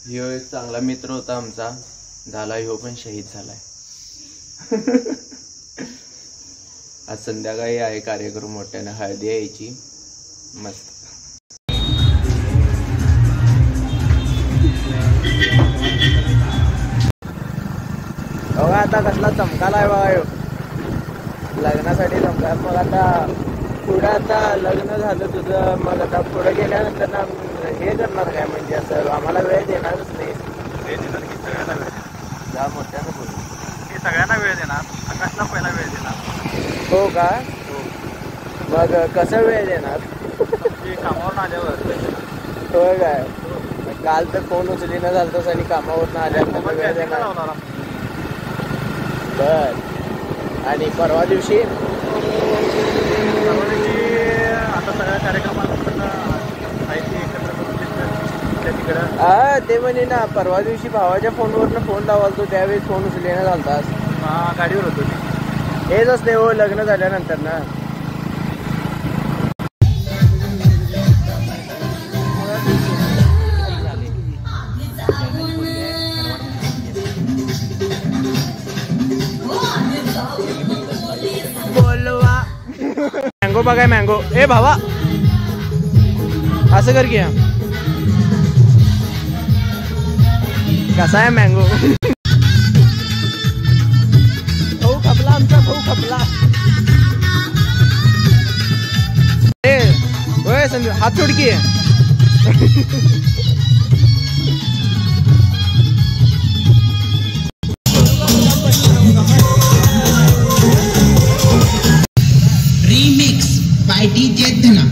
ह्यो एक चांगला मित्र होता आमचा, झाला ह्यो पण शहीद झालाय. आज संध्याकाळी आहे कार्यक्रम मोठ्याने, हळदी यायची मस्त. बघा आता कसला चमकालाय बघा ह्यो लग्नासाठी चमका. मग आता पुढं आता लग्न झालं तुझं, मग आता पुढे गेल्यानंतर ना हे करणार काय, म्हणजे असं आम्हाला वेळ देणारच नाही. जा मोठ्यानं बोल. हे सगळ्यांना वेळ देणार, आकाशला पहिला वेळ देणार. हो का? मग कसं वेळ देणार? कामावरून आल्यावर. होय काय? काल तर फोन उचलीनं झालतोस आणि कामावरून आल्यानंतर वेळ देणार. बर. आणि परवा दिवशी आता सगळ्या कार्यक्रमाला हा ते म्हणे ना, परवा दिवशी भावाच्या फोनवरनं फोन लावालतो त्यावेळेस फोन उचलेनं झालतास. हा गाडीवर होतो. हेच असते हो लग्न झाल्यानंतर ना. बोलवा मँगो बघाय मँगो. ए भावा असं कर की, कसा आहे मँगो? भाऊ खपला आमचा, भाऊ खपला. ए होय संजू हात सोड की. रिमिक्स बाय डीजे धना.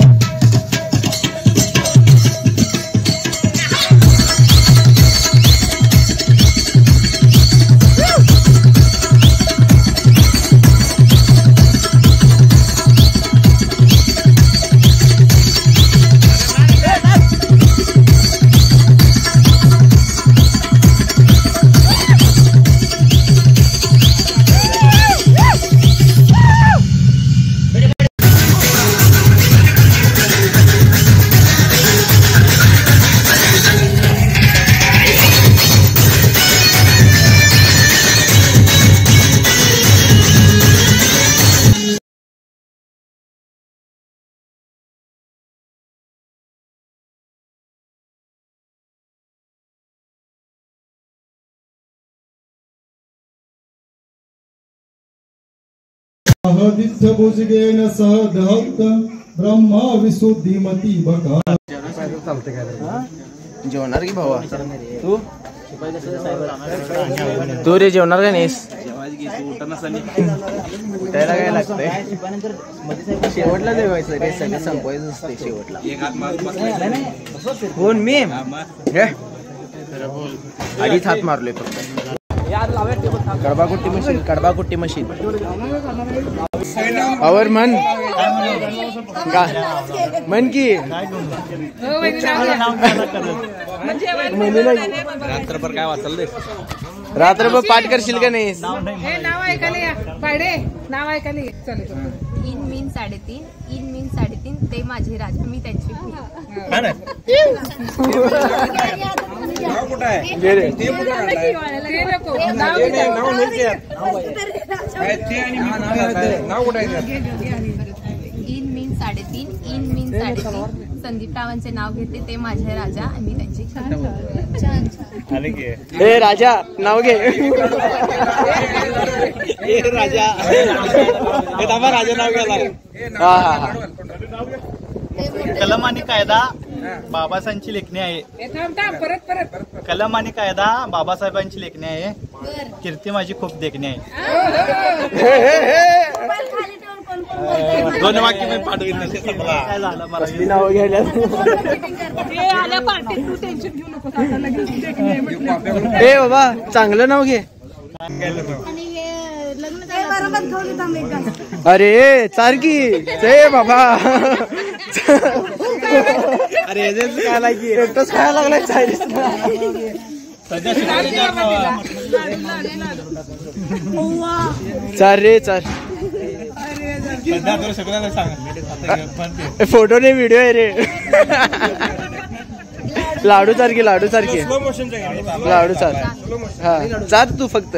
भुजगेन सह दहत ब्रह्मा विशुद्धिमती बका. जेवणार की भावा? तू रे जेवणार का नाहीस? उठायला काय लागतंय? शेवटला जेवायचं रे, सगळं संपवायचं असते शेवटला. कोण मी? आधीच हात मारलोय फक्त. कडबाकुट्टी मशीन, कडबाकुट्टी मशीन. आवर मन मन की रात्रभर काय वाचल? रात्रभर पाठ करशील का नाही? नाव ऐकायला पाडे, नाव ऐकायला इन मीन 3.5, इन मीन 3.5 ते माझे राजा, मी त्यांची in mean 3.5, in mean 3.5 Sandeep रावांचे नाव घेते ते माझे राजा आणि मी त्यांची. ए राजा नाव घे. राजा राजा नाव घ्यायला. हा हा हा. कलम आणि कायदा बाबासाहेबांची लेखणी आहे. कलम आणि कायदा बाबासाहेबांची लेखणी आहे. कीर्ती माझी खूप देखणी आहे. दोन वाक्य मी पाठविले. काय झालं मला नाव घ्यायला? ए बाबा चांगलं नाव घे. अरे सारखी जय बाबा. अरे काय लागली एकटंच खायला लागलाय चायनीज. चार रे चार. फोटो नाही व्हिडिओ आहे रे. लाडू सारखी लाडू सारखी लाडू चार हा चार तू फक्त.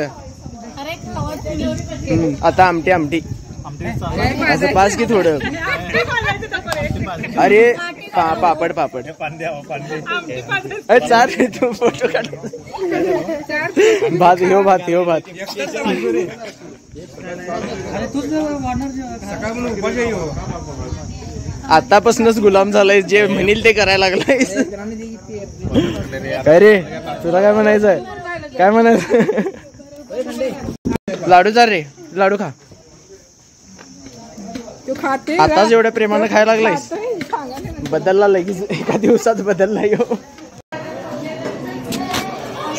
अरे आता आमटी आमटी असं पाच की थोडं. अरे पापड पापड अरे चार तू फोटो काढ. भात ह्यो भात ह्यो भात. आतापासूनच गुलाम झालाय जे म्हणील ते करायला लागलाय. काय रे तुला काय म्हणायचंय काय म्हणायचं. लाडू चाल रे लाडू खा. आताच एवढ्या प्रेमानं खायला लागलायस. बदलला लगेच एका दिवसात बदलला यो.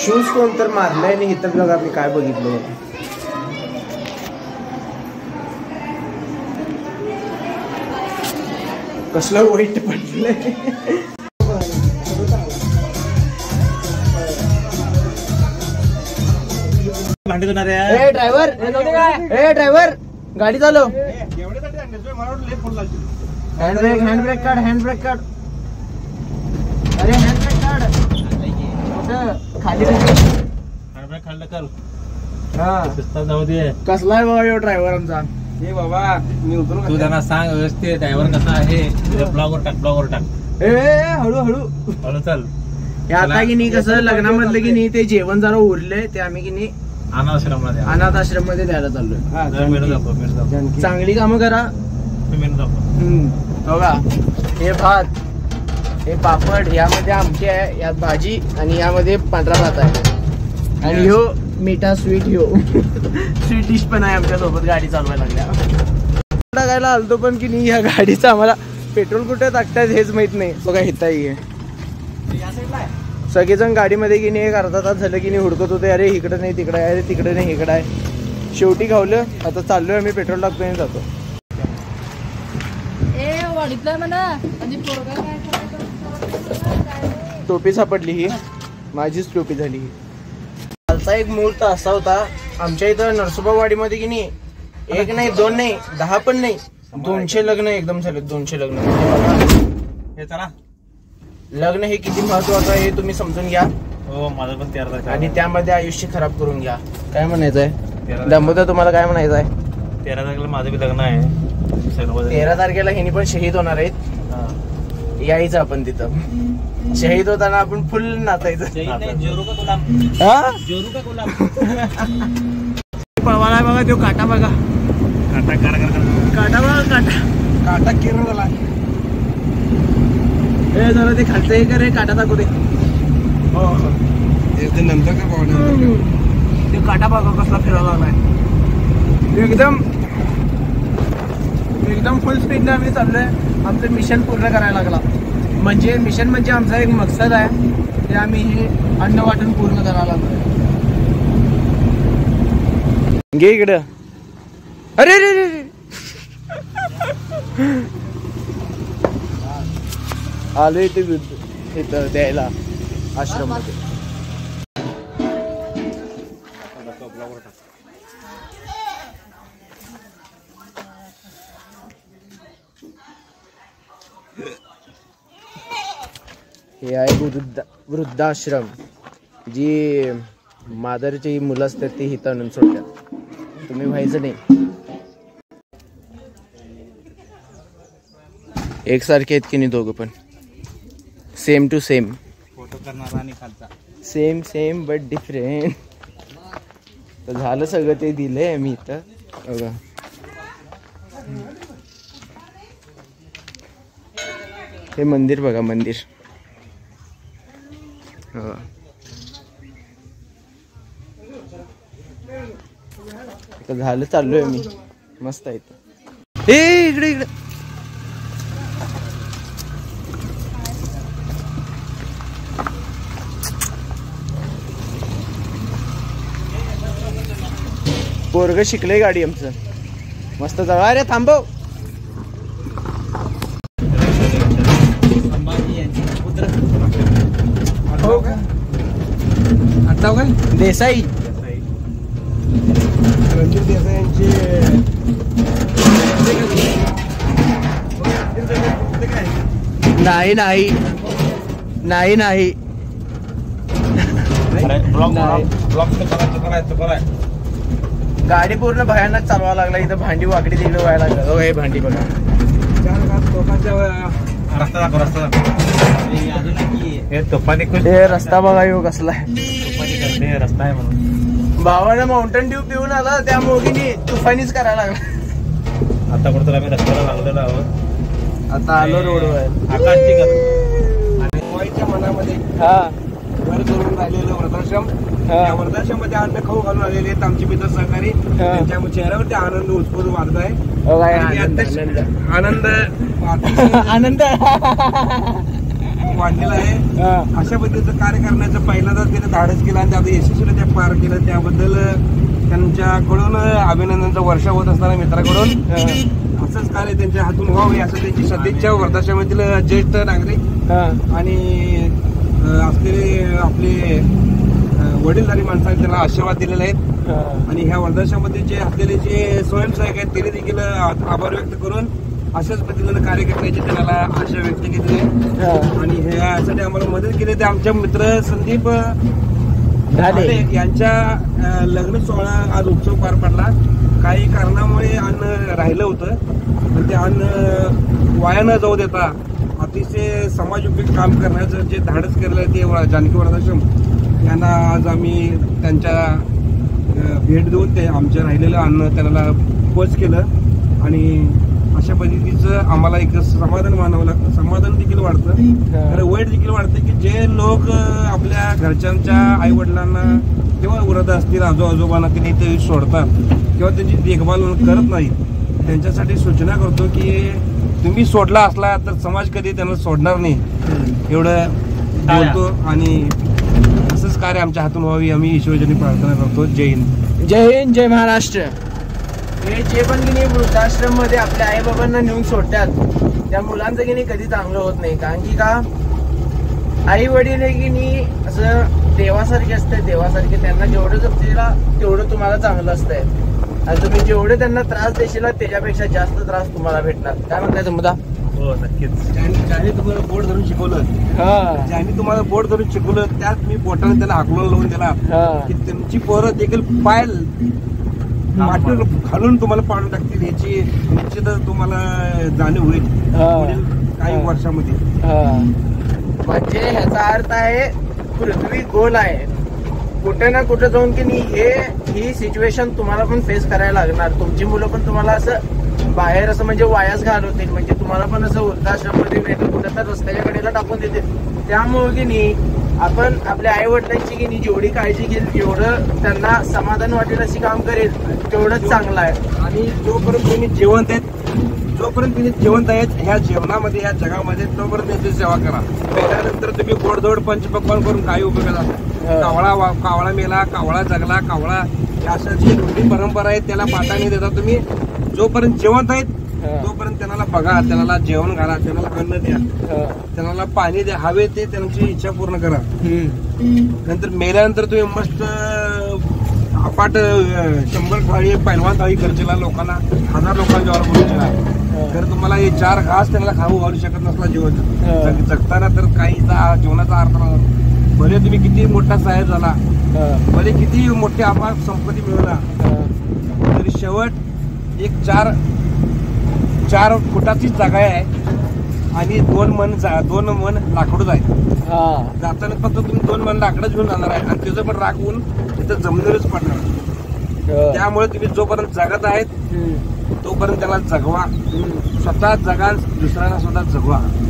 शूज कोण तर मारलाय आणि इथं बघा मी काय बघितलं. कसलं वाईट पडलंय. ड्रायव्हर ए ड्रायव्हर गाडी चालव. हँडब्रेक काढ हँडब्रेक काढ. अरे हँडब्रेक काढ. खाली हँडब्रेक खाल्लं कर. हा जाऊ दे. कसला आहे बाबा यो ड्रायव्हर आमचा. हे बाबा मी उतरू. तू त्यांना सांग व्यवस्थित ड्रायव्हर कसा आहे. ब्लॉगवर टाक. ए हळू हळू हळू चाल. हे आता की नाही कसं लग्नामधलं की नाही ते जेवण जरा उरलंय ते आम्ही की नाही अनाथ आश्रम मध्ये द्यायला चाललोय. चांगली कामं करा. बघा हे भात हे पापड यामध्ये आमटी आहे यात भाजी आणि यामध्ये पांढरा भात आहे आणि ह्यो मिठा स्वीट ह्यो स्वीट डिश पण आहे आमच्या सोबत गाडी चालवायला लागल्या. टाकायला आलतो पण की नाही या गाडीचं आम्हाला पेट्रोल कुठे टाकतायत हेच माहित नाही. बघा हिताही आहे. सगळेजण गाडीमध्ये की नाही एक अर्धा तास झालं की नाही हुडकत होते. अरे इकडे नाही तिकडे आहे अरे तिकडे नाही इकडे आहे. शेवटी खावलं. आता चाललोय आम्ही पेट्रोल टाकतोय आणि जातो. टोपी सापडली ही माझीच टोपी झाली. कालचा एक मुहूर्त असा होता आमच्या इथं नरसोबावाडीमध्ये की नाही एक नाही दोन नाही 10 पण नाही 200 लग्न एकदम झाले. 200 लग्न. हे चला लग्न हे किती महत्वाचं आहे हे तुम्ही समजून घ्या. हो माझं पण 13 तारखेला आणि त्यामध्ये आयुष्य खराब करून घ्या. काय म्हणायचंय दामोदर तुम्हाला काय म्हणायचंय. 13 तारखेला माझं बी लग्न आहे. 13 तारखेला ह्यांनी पण शहीद होणार आहेत. यायचं आपण तिथं शहीद होताना आपण फुल नाचायचं. पळवाला बघा तो काटा बघा. काटा बघा काटा किरण झाला. हे जरा ते खालचं हे करे काटा दाखवू दे. नंतर ते काटा बघा कसला फिरायला लागलाय. एकदम फुल स्पीडने आम्ही चाललोय. आमचं मिशन पूर्ण करायला लागला. म्हणजे मिशन म्हणजे आमचा एक मकसद आहे ते आम्ही हे अन्न वाटून पूर्ण करायला लागलोय. घे इकडं. अरे रे रे आलो इथं द्यायला आश्रम मध्ये. हे आहे वृद्धाश्रम. जी मादरची मुलं असतात ती हिथं आणून सोडतात. तुम्ही व्हायचं नाही. एकसारखे आहेत की नाही दोघं पण सेम टू सेम. फोटो करणारा आणि खालचा सेम बट डिफरंट. तर झालं सगळं ते दिलंय मी इथं बघा. हे मंदिर बघा मंदिर. झालं चाललोय मी मस्त आहे. हे इकडे इकडे पोरग शिकलंय गाडी आमचं मस्त. जाऊ अरे थांबव. हो का आता काय देसाई रणजित देसाई यांची नाही नाही नाही गाडी पूर्ण भयानक चालवा लागला. इथं भांडी वाकडी तिकडे व्हायला लागलं. हे भांडी बघा. हे रस्ता बघा येऊ कसला रस्ता आहे म्हणून भावानं माउंटेन ड्यू पिऊन आला त्या मोगीनी तुफानीच करायला लागला. आता कुठं आम्ही रस्त्याला लागलेलो आहोत. आता आलो रोडवर. वाईच्या मनामध्ये हा घर करून राहिलेलं वृद्धाश्रम, त्या वृद्धाश्रमामध्ये अन्न खाऊ घालून आलेले आहेत आमचे मित्र सहकारी. त्यांच्या चेहऱ्यावरती आनंद उत्स्फूर्त वाढत आहे. आनंद आनंद वाढलेला आहे. अशा पद्धतीचं कार्य करण्याचं पहिल्यांदाच त्याने धाडस केलं आणि त्यात यशस्वीने ते पार केलं. त्याबद्दल त्यांच्याकडून अभिनंदनचा वर्षा होत असताना मित्राकडून असंच कार्य त्यांच्या हातून व्हावे असं त्यांची सदिच्छा वृद्धाश्रमातील ज्येष्ठ नागरिक आणि असलेले आपले वडीलधारी माणसांनी त्यांना आशीर्वाद दिलेले आहेत. आणि ह्या वृद्धाश्रमामध्ये जे असलेले जे स्वयंसेवक आहेत त्यांनी देखील आभार व्यक्त करून अशाच पद्धतीनं कार्य करण्याची त्यांना आशा व्यक्त केली आहे. आणि ह्यासाठी आम्हाला मदत केली ते आमचे मित्र संदीप ढाले यांच्या लग्न सोहळा आज उत्सव पार पडला. काही कारणामुळे अन्न राहिलं होतं पण ते अन्न वाया न जाऊ देता अतिशय समाजोपयोगी काम करण्याचं जे धाडस केलेलं आहे ते जानकी वृद्धाश्रम यांना आज आम्ही त्यांच्या भेट देऊन ते आमच्या राहिलेलं अन्न त्यांना पोच केलं. आणि अशा पद्धतीचं आम्हाला एक समाधान मानावं लागतं. समाधान देखील वाटतं, खरं वाईट देखील वाटतं की जे लोक आपल्या घरच्यांच्या आई वडिलांना किंवा वृद्ध असतील आजोबांना त्यांनी ते सोडतात किंवा त्यांची देखभाल करत नाहीत त्यांच्यासाठी सूचना करतो की तुम्ही सोडला असला तर समाज कधी त्यांना सोडणार नाही एवढं बोलतो. आणि असंच कार्य आमच्या हातून व्हावी आम्ही ईश्वरजनी प्रार्थना करतो. जय हिंद. जय हिंद, जय महाराष्ट्र. हे जे पण की नाही वृद्धाश्रम मध्ये आपल्या आई बाबांना नेऊन सोडतात त्या मुलांचं की नाही कधी चांगलं होत नाही. कारण की का आई वडील की नाही असं देवासारखे असते. देवासारखे त्यांना जेवढं जपतील तेवढं तुम्हाला चांगलं असतंय. आणि तुम्ही जेवढे त्यांना त्रास देशील त्याच्यापेक्षा जास्त त्रास तुम्हाला भेटणार. काय म्हणताय तुम्हाला? हो नक्कीच. ज्याने तुम्हाला बोट धरून शिकवलं, ज्याने तुम्हाला बोट धरून शिकवलं त्यात मी बोटाने त्याला हाकलून लावून त्याला की त्यांची पोरं देखील पाय माटी खालून तुम्हाला पाडून टाकतील याची निश्चितच तुम्हाला जाणीव होईल पुढील काही वर्षामध्ये. म्हणजे ह्याचा अर्थ आहे पृथ्वी गोल आहे. कुठे ना कुठे जाऊन की नाही ही सिच्युएशन तुम्हाला पण फेस करायला लागणार. तुमची मुलं पण तुम्हाला असं बाहेर असं म्हणजे वायाच घालवतील. म्हणजे तुम्हाला पण असं वृद्धाश्रममध्ये नाही तर कुठं तर रस्त्याच्या कडेला टाकून देतील. त्यामुळे की नाही आपण आपल्या आई वडिलांची की नाही जेवढी काळजी घेईल जेवढं त्यांना समाधान वाटेल अशी काम करेल तेवढंच चांगलं आहे. आणि जोपर्यंत तुम्ही जिवंत आहेत ह्या जीवनामध्ये ह्या जगामध्ये तोपर्यंत त्यांची सेवा करा. त्यानंतर तुम्ही गोडधोड पंचपक्वान करून काही उपयोगाला कावळा मेला, कावळा जगला, कावळा अशा जी रूढी परंपरा आहेत त्याला पाटा नाही देता. तुम्ही जोपर्यंत जिवंत आहेत तोपर्यंत त्यांना बघा, त्यांना जेवण घाला, त्यांना अन्न द्या, त्यांना पाणी द्या, हवे ते त्यांची इच्छा पूर्ण करा. नंतर मेल्यानंतर तुम्ही मस्त अपाट 100 थाळी पैलवान थाळी खर्चला लोकांना 1000 लोकांच्यावर बोलून तर तुम्हाला हे 4 घास त्यांना खाऊ घालू शकत नसला जीवन जगताना तर काहीचा जीवनाचा अर्थ नाही. भले तुम्ही किती मोठा साहेब झाला, भले किती मोठी अपार संपत्ती मिळवला तरी शेवट एक 4 फुटाची जागा आहे आणि 2 मन लाकडूच आहे. जाताना फक्त तुम्ही 2 मन लाकडच घेऊन जाणार आहे आणि त्याचं पण राख होऊन तिथं जमिनीवरच पडणार. त्यामुळे तुम्ही जोपर्यंत जगत आहेत तोपर्यंत त्याला जगवा. स्वतः जगा, दुसऱ्यांना स्वतः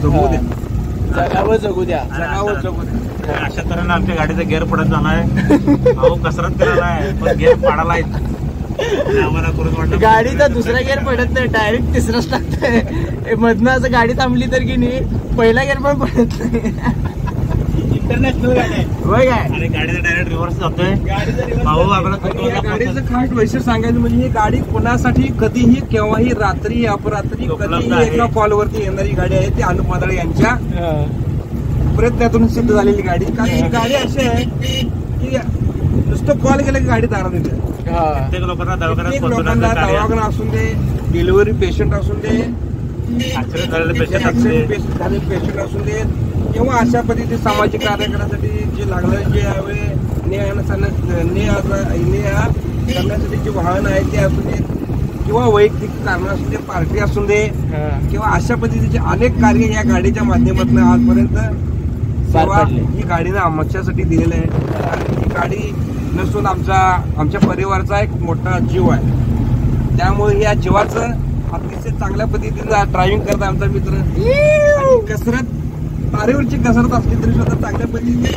जगू द्या. जगावं जगू द्या. अशा तऱ्हेने आमच्या गाडीचा गेअर पडत जाणार आहे. अहो कसरत करायला आहे पण गेअर पाडायला आहे. आम्हाला करून वाटतं गाडीचा दुसरा गेअर पडत नाही, डायरेक्ट तिसराच टाकतंय. मधनं असं गाडी थांबली तर की नाही पहिला गेअर पण पडत नाही. इंटरनॅशनल गाडी आहे होय काय? आणि गाडीचा डायरेक्ट रिव्हर्स जातोय. भाऊ आपल्याला गाडीचं खास वैशिष्ट्य सांगायचं म्हणजे ही गाडी कोणासाठी कधीही केव्हाही रात्री अपरात्री कधीही एका कॉलवरती येणारी गाडी आहे. ती अनुप मादाळे यांच्या प्रयत्नातून सिद्ध झालेली गाडी. कारण ही गाडी अशी आहे की नुसतं कॉल केलं की गाडी दारात येते. प्रत्येक लोकांना लोकांना दवाखाना असून दे, डिलिव्हरी पेशंट असून दे, ऍक्सिडेंट झालेले पेशंट पेशंट असून दे, किंवा अशा पद्धतीने सामाजिक कार्य करण्यासाठी जे लागलं, जे ने करण्यासाठी जे वाहन आहे ते असू दे किंवा वैयक्तिक कारण असू दे, पार्टी असू दे किंवा अशा पद्धतीचे अनेक कार्य या गाडीच्या माध्यमातून आजपर्यंत सेवा ही गाडीनं आमच्यासाठी दिलेलं आहे. आणि ही गाडी नसून आमच्या परिवाराचा एक मोठा जीव आहे. त्यामुळे या जीवाचं अतिशय चांगल्या पद्धतीने ड्रायव्हिंग करत आमचा मित्र. कसरत तारेवरची कसरत असली तरी सुद्धा चांगल्या पद्धतीने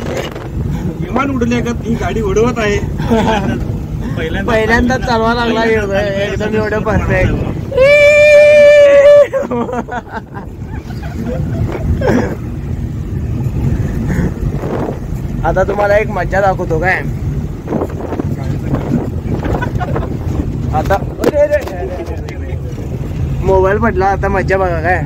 विमान उडल्यागत ही गाडी उडवत आहे. पहिल्यांदाच चालवा लागला एकदम एवढं परफेक्ट. आता तुम्हाला एक मज्जा दाखवतो काय. आता मोबाईल पडला, आता मज्जा बघा काय.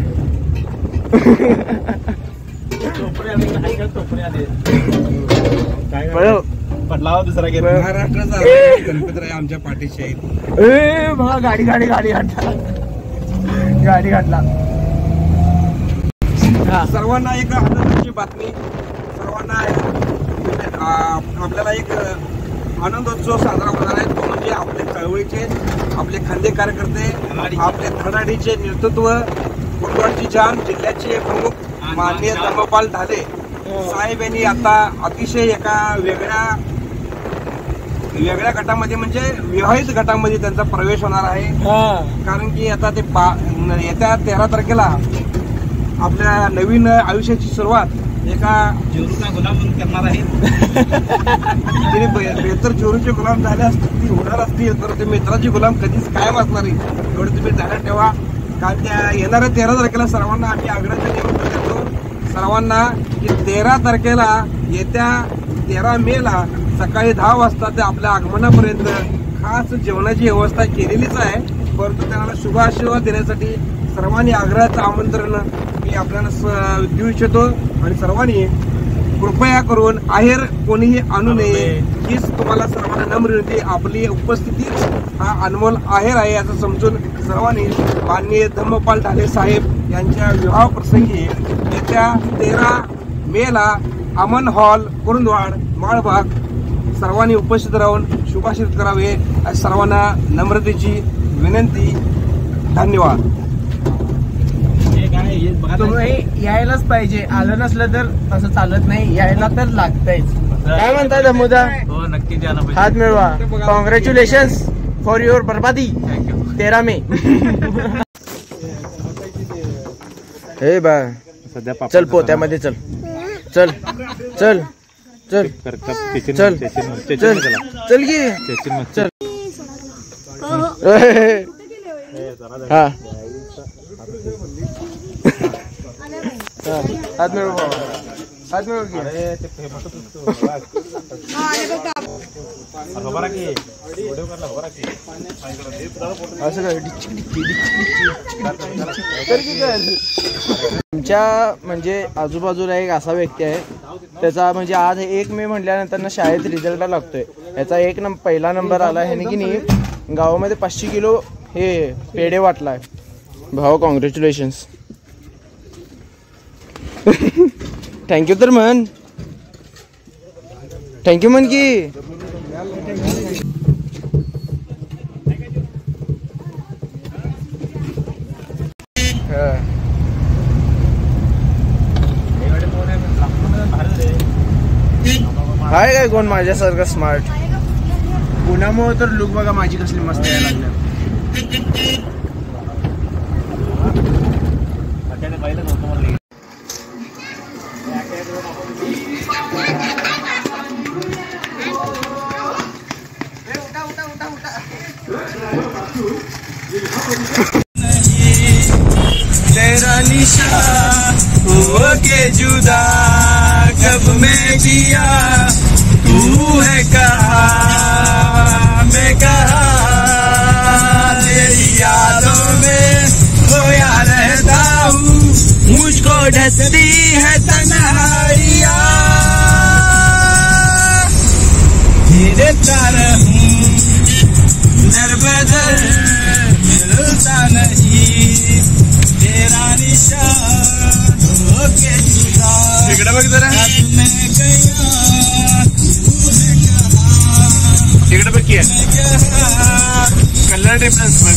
पडला दुसरा गेम. महाराष्ट्राचा गणपतराय आमच्या पाठीशी आहेत. बघा गाडी गाडी गाडी घातला, गाडी घातला. सर्वांना एक आनंदाची बातमी. सर्वांना आपल्याला एक आनंदोत्सव साजरा होणार आहे. तो म्हणजे आपले चळवळीचे, आपले खांदे कार्यकर्ते, आपले धडाडीचे नेतृत्व, कुंडवाडची जान जिल्ह्याचे प्रमुख माननीय धर्मपाल ढाले साहेब यांनी आता अतिशय एका वेगळ्या गटामध्ये म्हणजे विवाहित गटामध्ये त्यांचा प्रवेश होणार आहे. कारण की आता ते येत्या 13 तारखेला आपल्या नवीन आयुष्याची सुरुवात एका जेरूचा गुलाम म्हणून करणार आहे. तिने बेहतर जेरूचे गुलाम झाले असतील, ती होणार असतील तर ते मित्राचे गुलाम कधीच कायम असणार आहे. एवढं तुम्ही ध्यानात ठेवा. कारण त्या येणाऱ्या 13 तारखेला सर्वांना आम्ही आग्रहाचं निमंत्रण देतो सर्वांना की 13 तारखेला येत्या 13 मेला सकाळी 10 वाजता ते आपल्या आगमनापर्यंत खास जेवणाची व्यवस्था केलेलीच आहे. परंतु त्यांना शुभाशुभ देण्यासाठी सर्वांनी आग्रहाचं आमंत्रण मी आपल्याला देऊ इच्छितो. आणि सर्वांनी कृपया करून आहेर कोणीही आणू नये हीच तुम्हाला सर्वांना नम्र विनंती. आपली उपस्थिती हा अनमोल आहेर आहे असं समजून सर्वांनी माननीय धर्मपाल ढाले साहेब यांच्या विवाह प्रसंगी येत्या 13 मेला अमन हॉल कुरुंदवाड माळबाग सर्वांनी उपस्थित राहून शुभाशीर्वाद करावे अशी सर्वांना नम्रतेची विनंती. धन्यवाद. तुम्ही यायलाच पाहिजे. आलं नसलं तर असं चालत नाही. यायला तर लागतंयच. काय म्हणताय दमोदा? हो नक्की द्यायला पाहिजे. हात मिळवा. कॉंग्रॅच्युलेशन्स फॉर युअर बर्बादी. 13 मे. हे बा सध्या चल पोत्यामध्ये चल चल चल चल चल चल चल की चल. हा हात मिळव बाबा. हात मिळव की. असं काय आमच्या म्हणजे आजूबाजूला एक असा व्यक्ती आहे त्याचा म्हणजे आज 1 मे म्हटल्यानंतर ना शाळेत रिझल्ट लागतोय. याचा पहिला नंबर आला. ह्याने की नाही गावामध्ये 500 किलो हे पेढे वाटलाय. भाऊ कॉंग्रॅच्युलेशन्स. थँक्यू तर म्हण. थँक्यू म्हण की. हाय काय कोण माझ्यासारखं स्मार्ट. पुण्यामुळे तर लुक बघा माझी कसली मस्त यायला लागल्या. तेरा निशा हो के जुदा कब मैं किया तू है कहा मैं कहा तेरी यादों में खोया रहता हूँ मुझको ढसती है तन्हाइया गिरता रहूं दर बदर मिलता नहीं तेरा निशान हो के जुदा इकडे बघ जरा, इकडे बघ की कलर डिफरन्स बघ.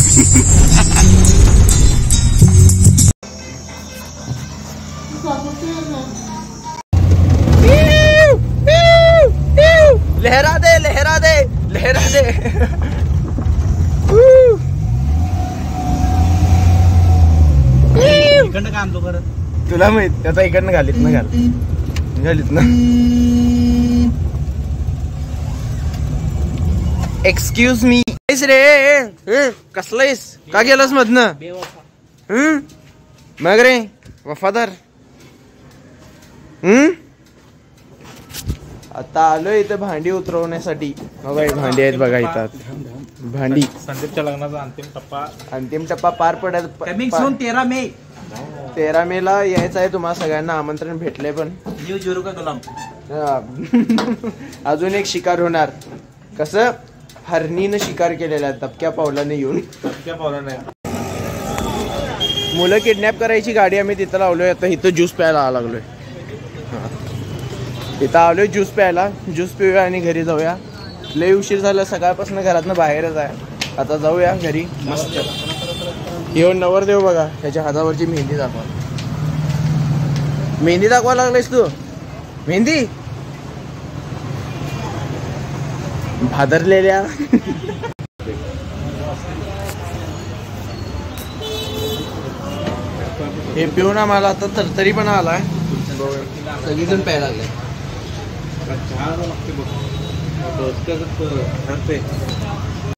लहरा दे लहरा दे लहरा दे. इकडनं काय आणतो खरं? तुला माहित आता इकडनं घालीत ना घालीत ना. एक्सक्यूज मी रे, कसलायस का गेलास मधनं? मग रे वफादार. आता आलोय इथे भांडी उतरवण्यासाठी. भांडी आहेत बघा इथं. भांडी संदीपच्या लग्नाचा अंतिम टप्पा पार पडत. कमिंग सून 13 मे. 13 मे ला यायचं आहे. तुम्हाला सगळ्यांना आमंत्रण भेटले. पण न्यू जोरू का गुलाम. अजून एक शिकार होणार. कसं हरणीनं शिकार केलेला आहे दबक्या पावलाने येऊन. मुलं किडनॅप करायची गाडी आम्ही तिथं लावलोय. आता इथं ज्यूस प्यायला लागलोय. इथं आलोय ज्यूस प्यायला. ज्यूस पिऊया आणि घरी जाऊया. लय उशीर झाला सकाळपासून घरातनं बाहेरच आहे. आता जाऊया घरी. मस्त येऊन नवरदेव बघा त्याच्या हातावरची मेहंदी दाखवा. मेहंदी दाखवा लागलायस तू. मेहंदी भादरलेल्या. हे पिऊन आम्हाला आता तरतरी पण आलाय. सगळीजण प्यायला लागले.